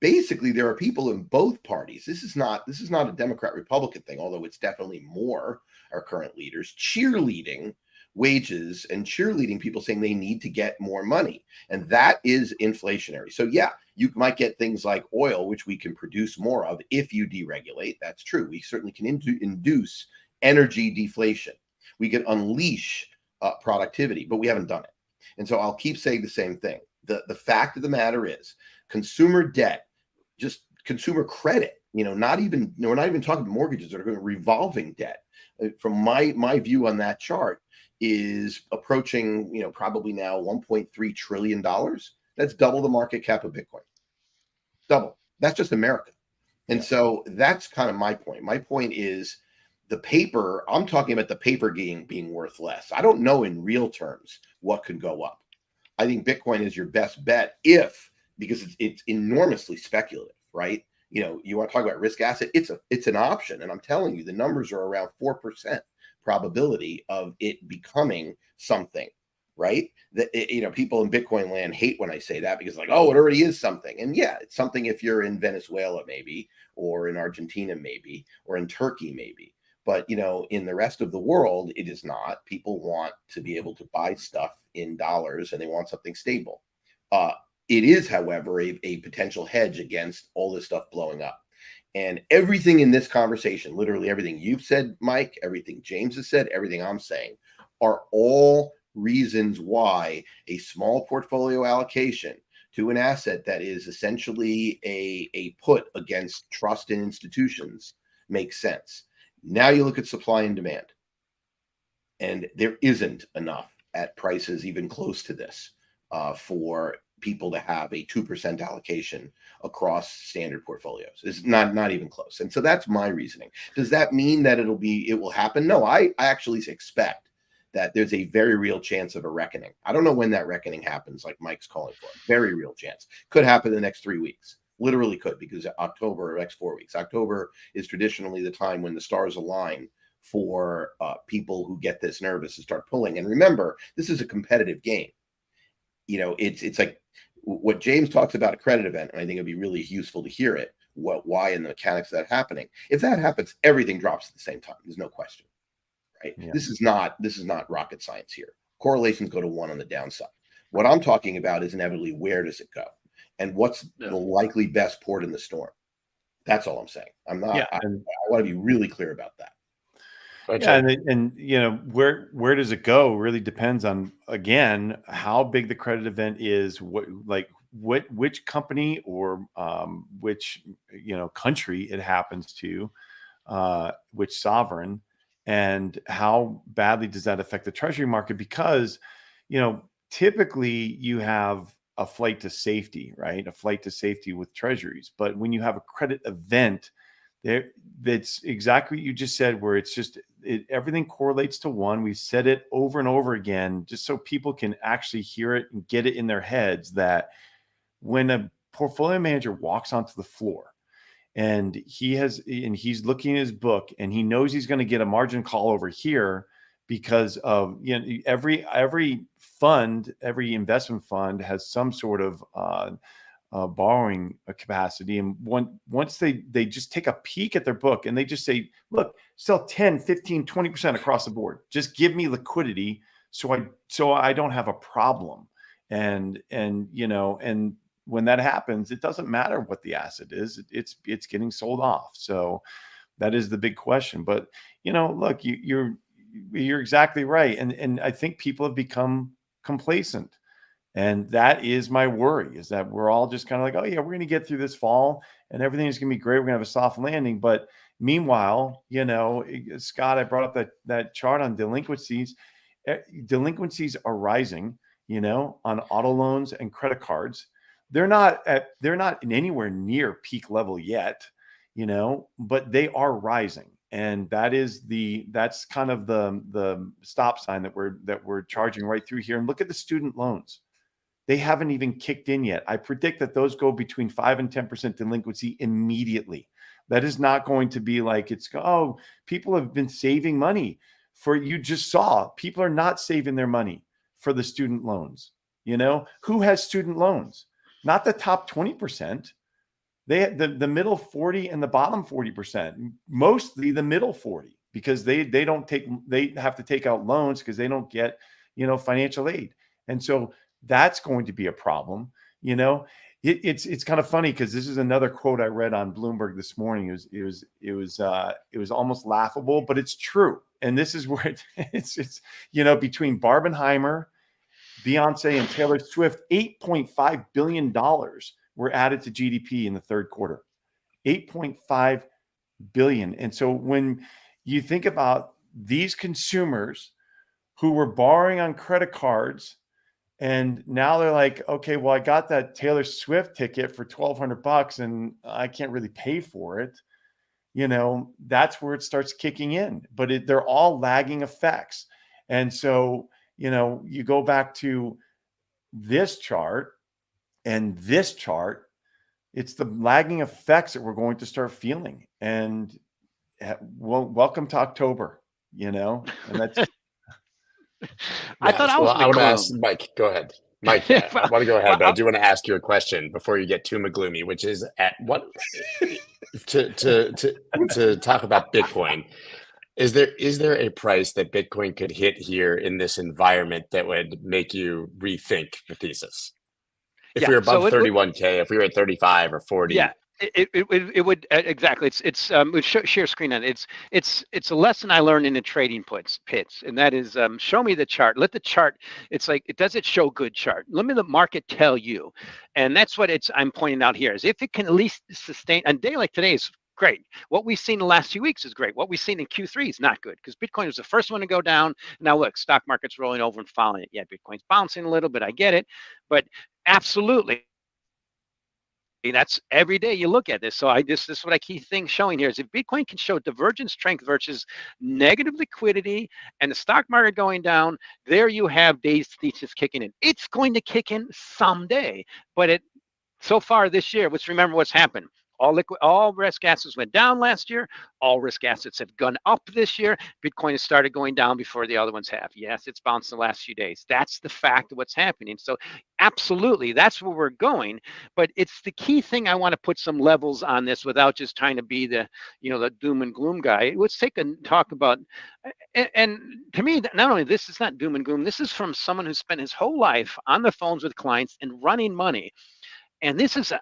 Basically, there are people in both parties. This is not a Democrat-Republican thing, although it's definitely more our current leaders cheerleading wages and cheerleading people saying they need to get more money. And that is inflationary. So yeah, you might get things like oil, which we can produce more of if you deregulate. That's true. We certainly can induce energy deflation. We can unleash productivity, but we haven't done it. And so I'll keep saying the same thing. The fact of the matter is, consumer debt, just consumer credit, we're not even talking mortgages that are going to revolving debt. From my view on that chart is approaching, probably now $1.3 trillion. That's double the market cap of Bitcoin. Double. That's just America. And so that's kind of my point. My point is the paper, I'm talking about the paper being worth less. I don't know in real terms what could go up. I think Bitcoin is your best bet because it's enormously speculative, right? You want to talk about risk asset, it's an option. And I'm telling you, the numbers are around 4% probability of it becoming something, right? That people in Bitcoin land hate when I say that, because like, oh, it already is something. And yeah, it's something if you're in Venezuela, maybe, or in Argentina, maybe, or in Turkey, maybe. But, in the rest of the world, it is not. People want to be able to buy stuff in dollars, and they want something stable. It is, however, a potential hedge against all this stuff blowing up. And everything in this conversation, literally everything you've said, Mike, everything James has said, everything I'm saying, are all reasons why a small portfolio allocation to an asset that is essentially a put against trust in institutions makes sense. Now you look at supply and demand, and there isn't enough at prices even close to this for people to have a 2% allocation across standard portfolios. It's not even close. And so that's my reasoning. Does that mean that it will happen? No, I actually expect that there's a very real chance of a reckoning. I don't know when that reckoning happens, like Mike's calling for. Very real chance. Could happen in the next 3 weeks. Literally could, because October or next 4 weeks. October is traditionally the time when the stars align for people who get this nervous and start pulling. And remember, this is a competitive game. You know, it's like what James talks about a credit event, and I think it'd be really useful to hear it, why and the mechanics of that happening. If that happens, everything drops at the same time. There's no question, right? Yeah. This is not rocket science here. Correlations go to 1 on the downside. What I'm talking about is inevitably, where does it go? And what's the likely best port in the storm? That's all I'm saying. I'm not, I want to be really clear about that. Yeah, and you know, where does it go really depends on, again, how big the credit event is, which company or which, you know, country it happens to, which sovereign, and how badly does that affect the treasury market? Because, you know, typically you have a flight to safety, right? A flight to safety with treasuries. But when you have a credit event, that's exactly what you just said, where it's just everything correlates to 1. We've said it over and over again, just so people can actually hear it and get it in their heads, that when a portfolio manager walks onto the floor and he's looking at his book and he knows he's going to get a margin call over here because of, you know, every fund, every investment fund has some sort of borrowing capacity. And once they just take a peek at their book and they just say, look, sell 10, 15, 20% across the board. Just give me liquidity so I don't have a problem. And you know, and when that happens, it doesn't matter what the asset is, it's getting sold off. So that is the big question. But, you know, look, you're exactly right. And I think people have become complacent. And that is my worry, is that we're all just kind of like, oh yeah, we're going to get through this fall and everything is going to be great. We're going to have a soft landing. But meanwhile, you know, Scott, I brought up that chart on delinquencies. Delinquencies are rising, you know, on auto loans and credit cards. They're not anywhere near peak level yet, you know, but they are rising. And that's kind of the stop sign that we're charging right through here. And look at the student loans. They haven't even kicked in yet. I predict that those go between 5 and 10% delinquency immediately. That is not going to be like people have been saving money you just saw people are not saving their money for the student loans. You know, who has student loans? Not the top 20%. They the middle 40 and the bottom 40%, mostly the middle 40, because they have to take out loans because they don't get, you know, financial aid. And so that's going to be a problem. You know, it's kind of funny because this is another quote I read on Bloomberg this morning. It was almost laughable, but it's true. And this is where it's you know, between Barbenheimer, Beyonce, and Taylor Swift, $8.5 billion were added to GDP in the third quarter. 8.5 billion. And so when you think about these consumers who were borrowing on credit cards, and now they're like, okay, well, I got that Taylor Swift ticket for $1,200 and I can't really pay for it. You know, that's where it starts kicking in, but they're all lagging effects. And so, you know, you go back to this chart and this chart, it's the lagging effects that we're going to start feeling. And well, welcome to October, you know, and that's. I thought I was I want to ask Mike. Go ahead, Mike. I want to go ahead, but I do want to ask you a question before you get too McGloomy, which is at what to talk about Bitcoin. Is there a price that Bitcoin could hit here in this environment that would make you rethink the thesis? If we were above 31K, if we were at 35 or 40. Yeah. It would exactly. It's share screen on it. It's a lesson I learned in the trading pits, and that is show me the chart. Let the chart. It's like does it show good chart? Let me the market tell you, and that's what I'm pointing out here is if it can at least sustain a day like today is great. What we've seen the last 2 weeks is great. What we've seen in Q3 is not good because Bitcoin was the first one to go down. Now look, stock market's rolling over and following it. Yeah, Bitcoin's bouncing a little bit. I get it, but absolutely. That's every day you look at this. So this is what I keep things showing here is if Bitcoin can show divergent strength versus negative liquidity and the stock market going down, there you have Dave's thesis kicking in. It's going to kick in someday, but so far this year, let's remember what's happened. All risk assets went down last year. All risk assets have gone up this year. Bitcoin has started going down before the other ones have. Yes, it's bounced the last few days. That's the fact of what's happening. So absolutely, that's where we're going. But it's the key thing. I want to put some levels on this without just trying to be the doom and gloom guy. Let's take a talk about, and to me, not only this is not doom and gloom. This is from someone who spent his whole life on the phones with clients and running money. And this is an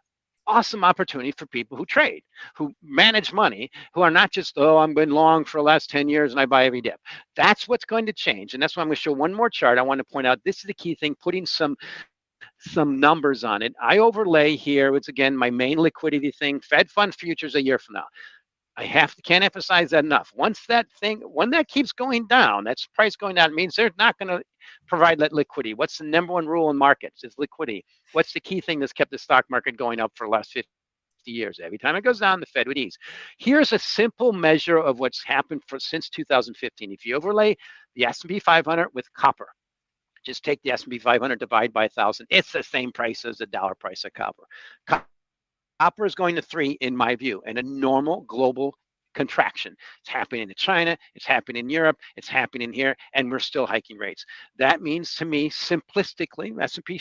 awesome opportunity for people who trade, who manage money, who are not just, I've been long for the last 10 years and I buy every dip. That's what's going to change. And that's why I'm going to show one more chart. I want to point out this is the key thing, putting some numbers on it. I overlay here, it's again my main liquidity thing, Fed fund futures a year from now. I can't emphasize that enough. When that keeps going down, that's price going down, it means they're not going to provide that liquidity. What's the number one rule in markets? It's liquidity. What's the key thing that's kept the stock market going up for the last 50 years? Every time it goes down, the Fed would ease. Here's a simple measure of what's happened since 2015. If you overlay the S&P 500 with copper, just take the S&P 500, divide by 1,000. It's the same price as the dollar price of copper. Copper is going to 3, in my view, and a normal global contraction. It's happening in China, it's happening in Europe, it's happening here, and we're still hiking rates. That means to me, simplistically, S&P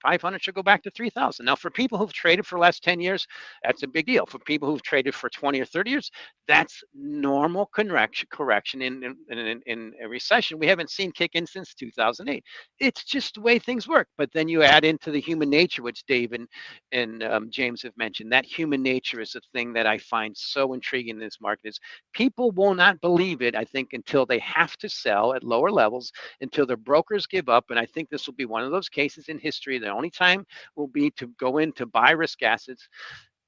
500 should go back to 3,000. Now, for people who've traded for the last 10 years, that's a big deal. For people who've traded for 20 or 30 years, that's normal correction in a recession. We haven't seen kick in since 2008. It's just the way things work. But then you add into the human nature, which Dave and James have mentioned. That human nature is the thing that I find so intriguing in this market. Is people will not believe it, I think, until they have to sell at lower levels, until their brokers give up. And I think this will be one of those cases in history. The only time will be to go in to buy risk assets,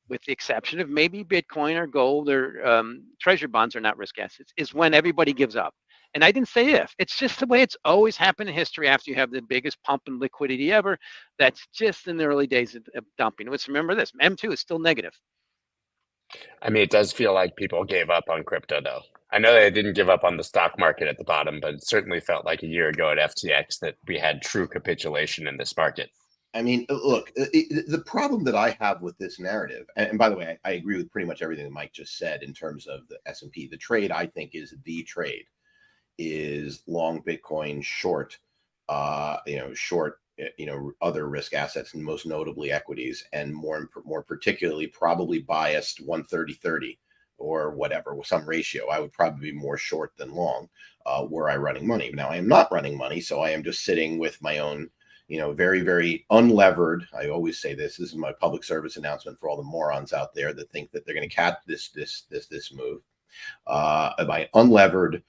with the exception of maybe Bitcoin or gold or treasury bonds are not risk assets, is when everybody gives up. And I didn't say if. It's just the way it's always happened in history after you have the biggest pump in liquidity ever. That's just in the early days of dumping. Let's remember this. M2 is still negative. I mean, it does feel like people gave up on crypto, though. I know they didn't give up on the stock market at the bottom, but it certainly felt like a year ago at FTX that we had true capitulation in this market. I mean, look, the problem that I have with this narrative, and by the way, I agree with pretty much everything that Mike just said in terms of the S&P. The trade, I think, is the trade, is long Bitcoin, short, short, other risk assets, and most notably equities, and more particularly probably biased 130-30 or whatever, with some ratio. I would probably be more short than long were I running money. Now, I am not running money, so I am just sitting with my own very, very unlevered. I always say this is my public service announcement for all the morons out there that think that they're going to catch this move. My unlevered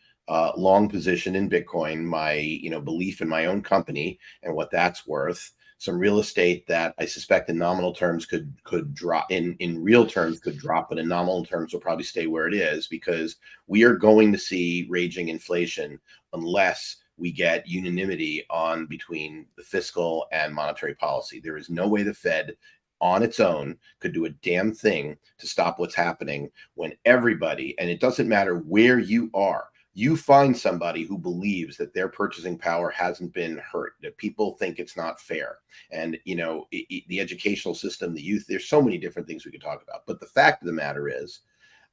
long position in Bitcoin, my belief in my own company and what that's worth, some real estate that I suspect in nominal terms could drop, in real terms could drop, but in nominal terms will probably stay where it is, because we are going to see raging inflation unless we get unanimity on between the fiscal and monetary policy. There is no way the Fed on its own could do a damn thing to stop what's happening when everybody, and it doesn't matter where you are, you find somebody who believes that their purchasing power hasn't been hurt, that people think it's not fair. And, the educational system, the youth, there's so many different things we could talk about. But the fact of the matter is,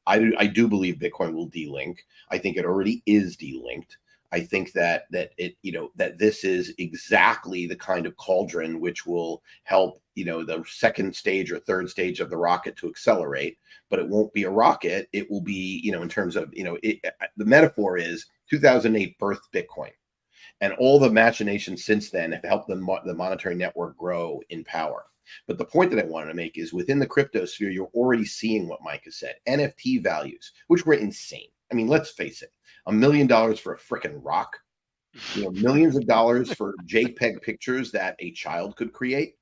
I do believe Bitcoin will delink. I think it already is delinked. I think that this is exactly the kind of cauldron which will help, the second stage or third stage of the rocket to accelerate, but it won't be a rocket. It will be, in terms of, the metaphor is 2008 birthed Bitcoin, and all the machinations since then have helped the monetary network grow in power. But the point that I wanted to make is within the crypto sphere, you're already seeing what Mike has said, NFT values, which were insane. I mean, let's face it, $1 million for a frickin' rock, millions of dollars for JPEG pictures that a child could create.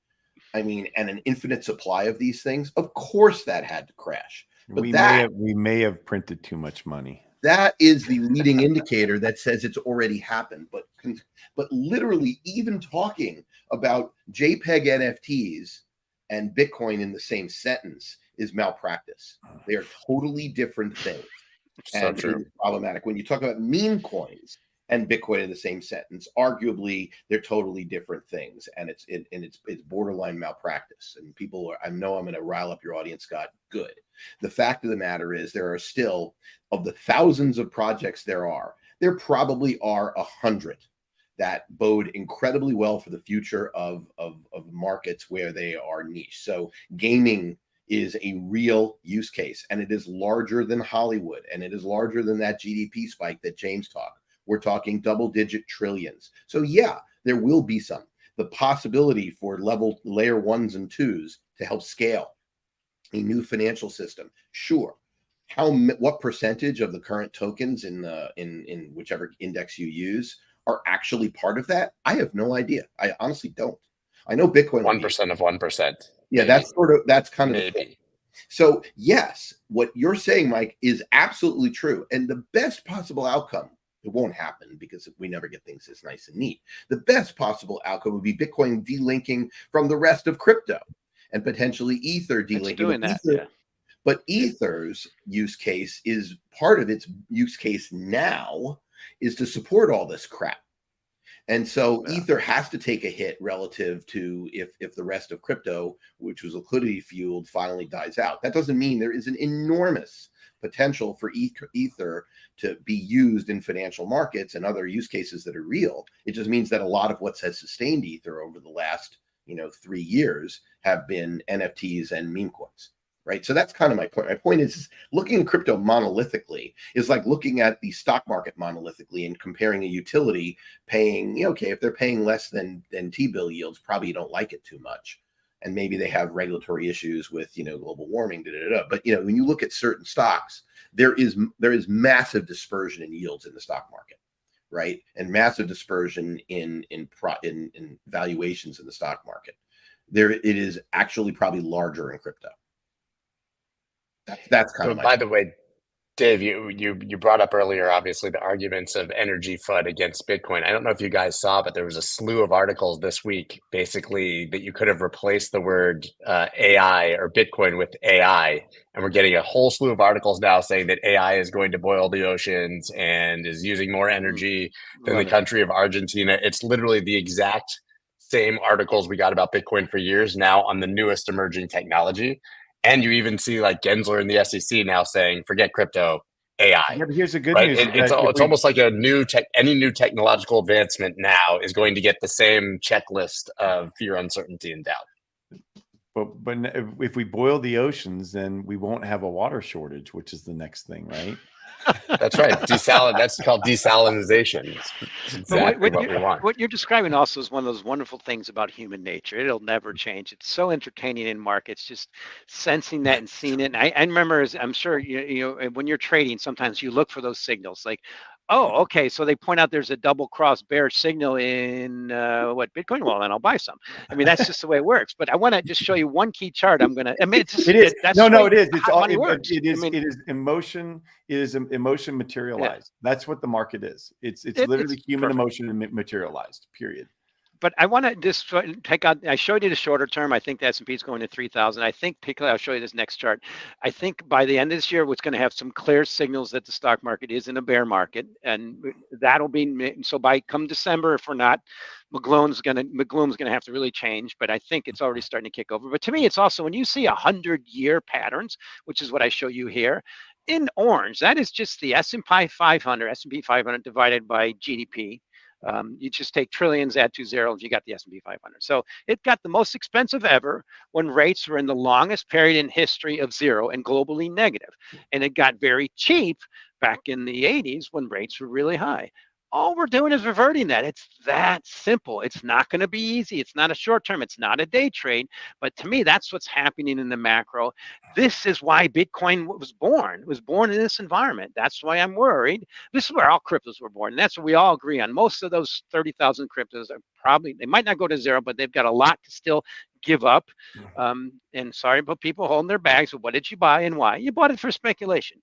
I mean, and an infinite supply of these things. Of course that had to crash. But we may have printed too much money. That is the leading indicator that says it's already happened. But literally, even talking about JPEG NFTs and Bitcoin in the same sentence is malpractice. They are totally different things. So And true. it is problematic. When you talk about meme coins and Bitcoin in the same sentence, arguably they're totally different things, and it's borderline malpractice. And people are, I know I'm going to rile up your audience, Scott. Good. The fact of the matter is, there are still, of the thousands of projects there probably are 100 that bode incredibly well for the future of markets where they are niche. So gaming is a real use case, and it is larger than Hollywood, and it is larger than that GDP spike that James talked. We're talking double-digit trillions. So yeah, there will be some. The possibility for layer 1s and 2s to help scale a new financial system, sure. What percentage of the current tokens in whichever index you use are actually part of that? I have no idea. I honestly don't. I know Bitcoin 1% of 1%. Yeah, maybe. that's kind of maybe. the thing. So yes, what you're saying, Mike, is absolutely true. And the best possible outcome, it won't happen because we never get things this nice and neat. The best possible outcome would be Bitcoin delinking from the rest of crypto, and potentially Ether delinking. It's doing that, yeah. But Ether's use case is part of its use case now is to support all this crap. And so Ether has to take a hit relative to if the rest of crypto, which was liquidity fueled, finally dies out. That doesn't mean there is an enormous potential for Ether to be used in financial markets and other use cases that are real. It just means that a lot of what has sustained Ether over the last 3 years have been NFTs and meme coins. Right. So that's kind of my point. My point is looking at crypto monolithically is like looking at the stock market monolithically and comparing a utility paying, okay, if they're paying less than T-bill yields, probably you don't like it too much. And maybe they have regulatory issues with, global warming, But, when you look at certain stocks, there is massive dispersion in yields in the stock market. Right. And massive dispersion in valuations in the stock market. It is actually probably larger in crypto. That's kind of by the way, Dave, you brought up earlier, obviously, the arguments of energy FUD against Bitcoin. I don't know if you guys saw, but there was a slew of articles this week, basically, that you could have replaced the word AI or Bitcoin with AI. And we're getting a whole slew of articles now saying that AI is going to boil the oceans and is using more energy than the country of Argentina. It's literally the exact same articles we got about Bitcoin for years now on the newest emerging technology. And you even see like Gensler in the SEC now saying, forget crypto, AI. Yeah, but here's the good right? news. It's almost like any new technological advancement now is going to get the same checklist of fear, uncertainty, and doubt. But if we boil the oceans, then we won't have a water shortage, which is the next thing, right? That's right. That's called desalinization. It's exactly what we want. What you're describing also is one of those wonderful things about human nature. It'll never change. It's so entertaining in markets, just sensing that and seeing it. And I remember, as I'm sure when you're trading, sometimes you look for those signals like, oh, okay, so they point out there's a double cross bearish signal in Bitcoin. Well, then I'll buy some. I mean, that's just the way it works. But I want to just show you one key chart. It is. It is. It's all. It is emotion. It is emotion materialized. Yeah. That's what the market is. It's literally human emotion materialized. Period. But I want to just take out, I showed you the shorter term. I think the S&P is going to 3,000. I think, particularly, I'll show you this next chart. I think by the end of this year, it's going to have some clear signals that the stock market is in a bear market. And that'll be, so by come December, if we're not, McGlone's going to have to really change. But I think it's already starting to kick over. But to me, it's also when you see 100-year patterns, which is what I show you here, in orange, that is just the S&P 500 divided by GDP. You just take trillions, add 2 zeros, you got the S&P 500. So it got the most expensive ever when rates were in the longest period in history of zero and globally negative. And it got very cheap back in the 80s when rates were really high. All we're doing is reverting that. It's that simple. It's not going to be easy. It's not a short term. It's not a day trade. But to me, that's what's happening in the macro. This is why Bitcoin was born. It was born in this environment. That's why I'm worried. This is where all cryptos were born. And that's what we all agree on. Most of those 30,000 cryptos are probably, they might not go to zero, but they've got a lot to still give up. And sorry about people holding their bags. But what did you buy and why? You bought it for speculation.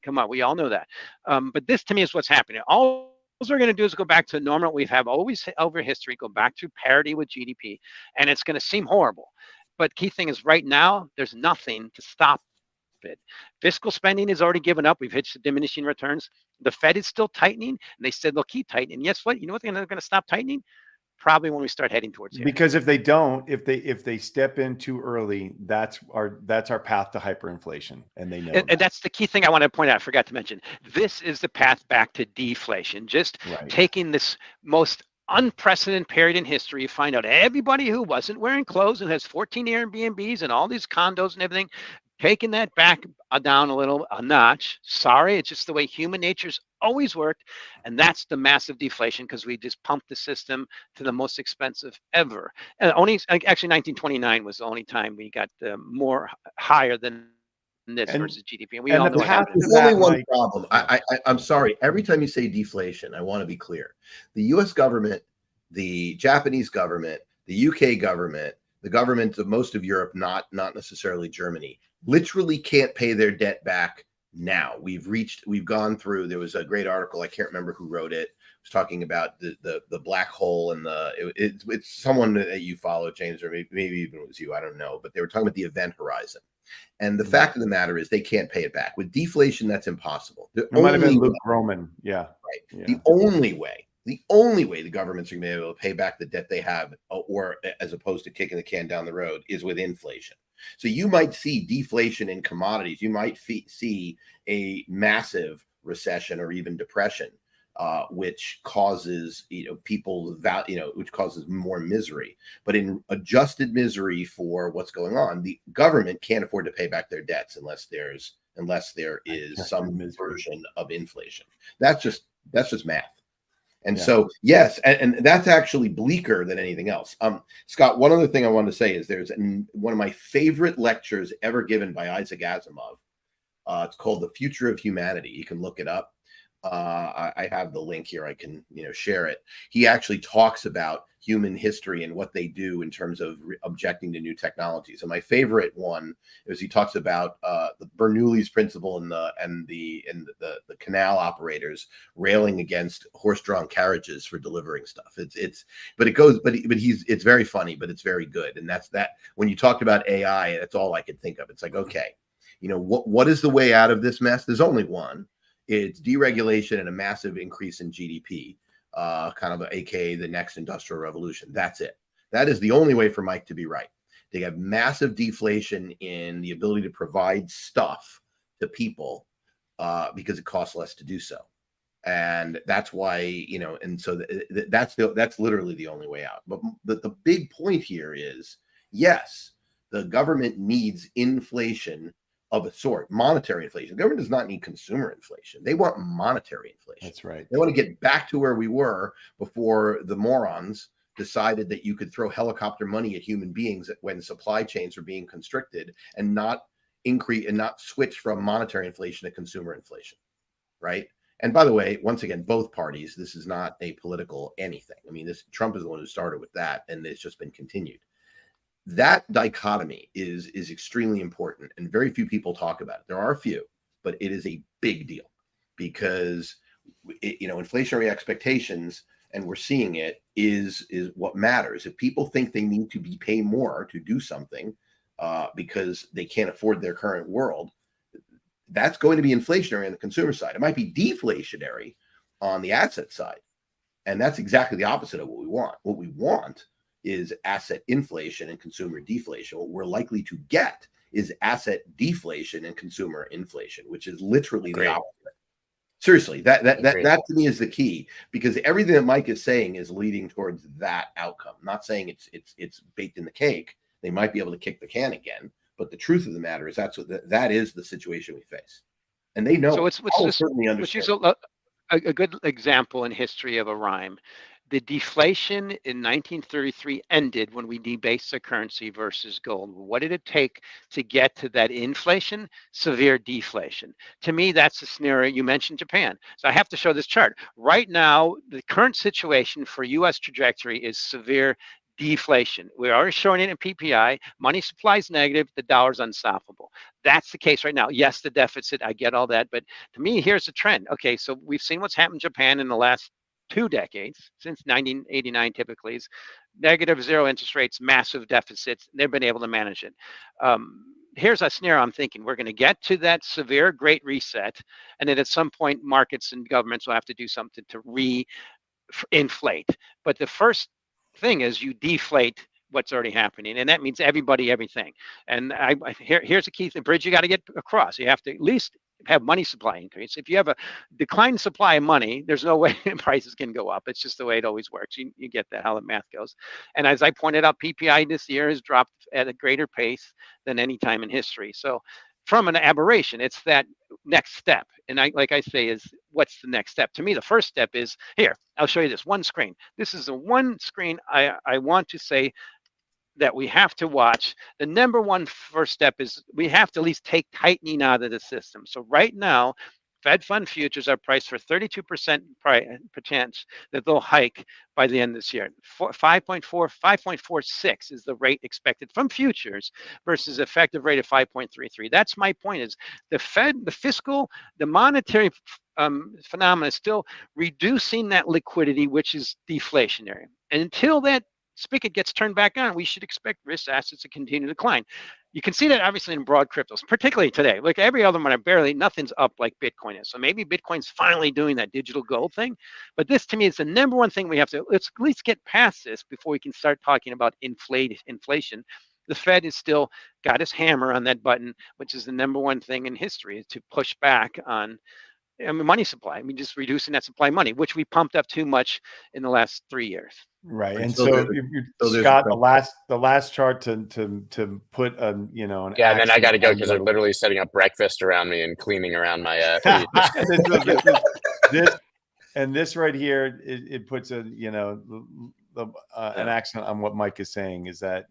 Come on, we all know that. But this to me is what's happening. All we're going to do is go back to normal. We have always over history, go back to parity with GDP, and it's going to seem horrible. But key thing is right now, there's nothing to stop it. Fiscal spending is already given up. We've hit diminishing returns. The Fed is still tightening, and they said they'll keep tightening. Yes, what? You know what they're going to stop tightening? Probably when we start heading towards here. Because if they don't, if they step in too early, that's our path to hyperinflation, and they know. And that's the key thing I want to point out. I forgot to mention. This is the path back to deflation. Just taking this most unprecedented period in history, you find out everybody who wasn't wearing clothes and has 14 Airbnbs and all these condos and everything, taking that back down a notch. Sorry, it's just the way human nature's always worked. And that's the massive deflation because we just pumped the system to the most expensive ever. And actually 1929 was the only time we got more higher than this versus GDP. And we all know what happened. There's only one problem. I'm sorry. Every time you say deflation, I want to be clear. The US government, the Japanese government, the UK government, the government of most of Europe, not necessarily Germany, literally can't pay their debt back now. We've gone through, there was a great article, I can't remember who wrote it. It was talking about the black hole and it's someone that you follow, James, or maybe even it was you, I don't know, but they were talking about the event horizon. And the fact of the matter is they can't pay it back. With deflation, that's impossible. It might have been Luke Groman. Yeah. Right. Yeah. The only way the governments are going to be able to pay back the debt they have, or as opposed to kicking the can down the road, is with inflation. So you might see deflation in commodities. You might see a massive recession or even depression, which causes which causes more misery. But in adjusted misery for what's going on, the government can't afford to pay back their debts unless there is some version of inflation. That's just math. And so, yes, and that's actually bleaker than anything else. Scott, one other thing I wanted to say is there's one of my favorite lectures ever given by Isaac Asimov. It's called The Future of Humanity. You can look it up. I have the link here. I can share it. He actually talks about human history and what they do in terms of objecting to new technologies. And my favorite one is he talks about the Bernoulli's principle and the canal operators railing against horse-drawn carriages for delivering stuff. It's very funny, but it's very good. And that's that. When you talked about AI, that's all I could think of. It's like, okay, what is the way out of this mess? There's only one. It's deregulation and a massive increase in GDP, kind of AKA the next industrial revolution. That's it. That is the only way for Mike to be right. They have massive deflation in the ability to provide stuff to people because it costs less to do so. And that's why, and so that's literally the only way out. But the big point here is, yes, the government needs inflation of a sort, monetary inflation. The government does not need consumer inflation. They want monetary inflation. That's right. They want to get back to where we were before the morons decided that you could throw helicopter money at human beings when supply chains were being constricted and not switch from monetary inflation to consumer inflation, right? And by the way, once again, both parties, this is not a political anything. I mean, Trump is the one who started with that, and it's just been continued. That dichotomy is extremely important, and very few people talk about it. There are a few, but it is a big deal because inflationary expectations, and we're seeing it, is what matters. If people think they need to pay more to do something because they can't afford their current world, that's going to be inflationary on the consumer side. It might be deflationary on the asset side, and that's exactly the opposite of what we want. What we want is asset inflation and consumer deflation. What we're likely to get is asset deflation and consumer inflation, which is literally the opposite. Seriously, that to me is the key, because everything that Mike is saying is leading towards that outcome. I'm not saying it's baked in the cake. They might be able to kick the can again, but the truth of the matter is that is the situation we face, and they know. So certainly understand. a good example in history of a rhyme. The deflation in 1933 ended when we debased the currency versus gold. What did it take to get to that inflation? Severe deflation. To me, that's the scenario. You mentioned Japan. So I have to show this chart. Right now, the current situation for US trajectory is severe deflation. We're already showing it in PPI. Money supply is negative. The dollar's unstoppable. That's the case right now. Yes, the deficit, I get all that. But to me, here's the trend. Okay, so we've seen what's happened in Japan in the last 2 decades, since 1989 typically, is negative zero interest rates, massive deficits. They've been able to manage it. Here's a scenario I'm thinking. We're going to get to that severe great reset, and then at some point, markets and governments will have to do something to re-inflate. But the first thing is you deflate what's already happening, and that means everybody, everything. And here's the key: the bridge you got to get across. You have to at least have money supply increase. If you have a declined supply of money, there's no way prices can go up. It's just the way it always works. You get that, how the math goes. And as I pointed out, PPI this year has dropped at a greater pace than any time in history. So from an aberration, it's that next step. And like I say, is what's the next step? To me, the first step is here. I'll show you this one screen. This is the one screen I want to say that we have to watch. The number one first step is we have to at least take tightening out of the system. So right now, Fed fund futures are priced for 32% chance that they'll hike by the end of this year. 5.46 is the rate expected from futures versus effective rate of 5.33. That's my point, is the Fed, the fiscal, the monetary phenomena is still reducing that liquidity, which is deflationary. And until that spigot gets turned back on, we should expect risk assets to continue to decline. You can see that obviously in broad cryptos, particularly today. Like every other one, nothing's up like Bitcoin is. So maybe Bitcoin's finally doing that digital gold thing. But this, to me, is the number one thing we have to, let's at least get past this before we can start talking about inflation. The Fed is still got his hammer on that button, which is the number one thing in history, is to push back on money supply. I mean, just reducing that supply of money, which we pumped up too much in the last 3 years. Right. And so Scott, the last chart to put an and then I got to go because they're literally setting up breakfast around me and cleaning around my feet. this right here, it puts an accent on what Mike is saying, is that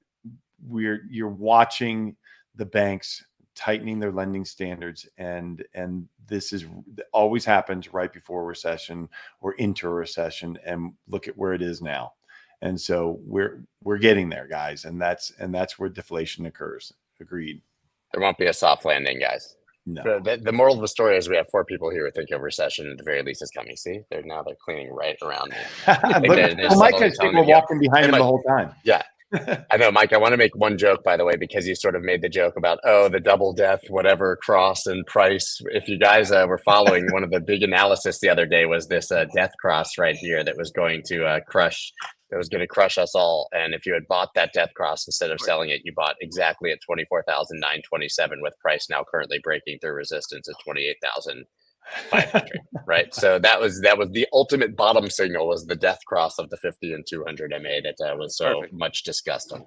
you're watching the banks tightening their lending standards, and this is always happens right before a recession or into a recession, and look at where it is now. And so we're getting there, guys, and that's where deflation occurs. Agreed. There won't be a soft landing, guys. No. The moral of the story is we have 4 people here who think a recession at the very least is coming. See, they're cleaning right around me. Mike has people walking behind him the whole time. Yeah. I know, Mike, I want to make one joke, by the way, because you sort of made the joke about, the double death, whatever, cross and price. If you guys were following, one of the big analysis the other day was this death cross right here that was going to crush us all. And if you had bought that death cross instead of selling it, you bought exactly at 24,927, with price now currently breaking through resistance at 28,500. Right. So that was the ultimate bottom signal, was the death cross of the 50 and 200 MA that was so much discussed on.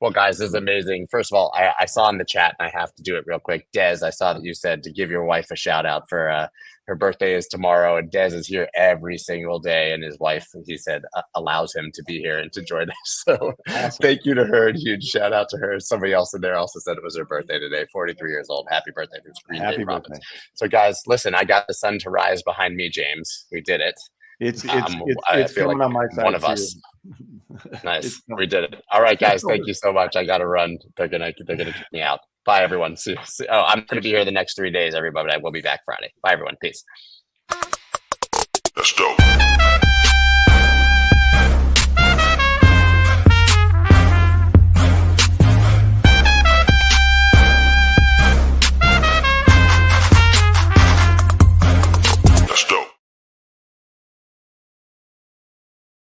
Well, guys, this is amazing. First of all, I saw in the chat, and I have to do it real quick. Des, I saw that you said to give your wife a shout out for her birthday is tomorrow, and Des is here every single day, and his wife, he said, allows him to be here and to join us. So awesome. Thank you to her, and huge shout out to her. Somebody else in there also said it was her birthday today, 43 years old. Happy birthday from Green Bay Province. So guys, listen, I got the sun to rise behind me, James. We did it. It's coming on my side. One of us. Nice. We did it. All right, guys. Thank you so much. I got to run. They're gonna kick me out. Bye, everyone. See. Oh, I'm going to be here the next 3 days, everybody. I will be back Friday. Bye, everyone. Peace. That's dope.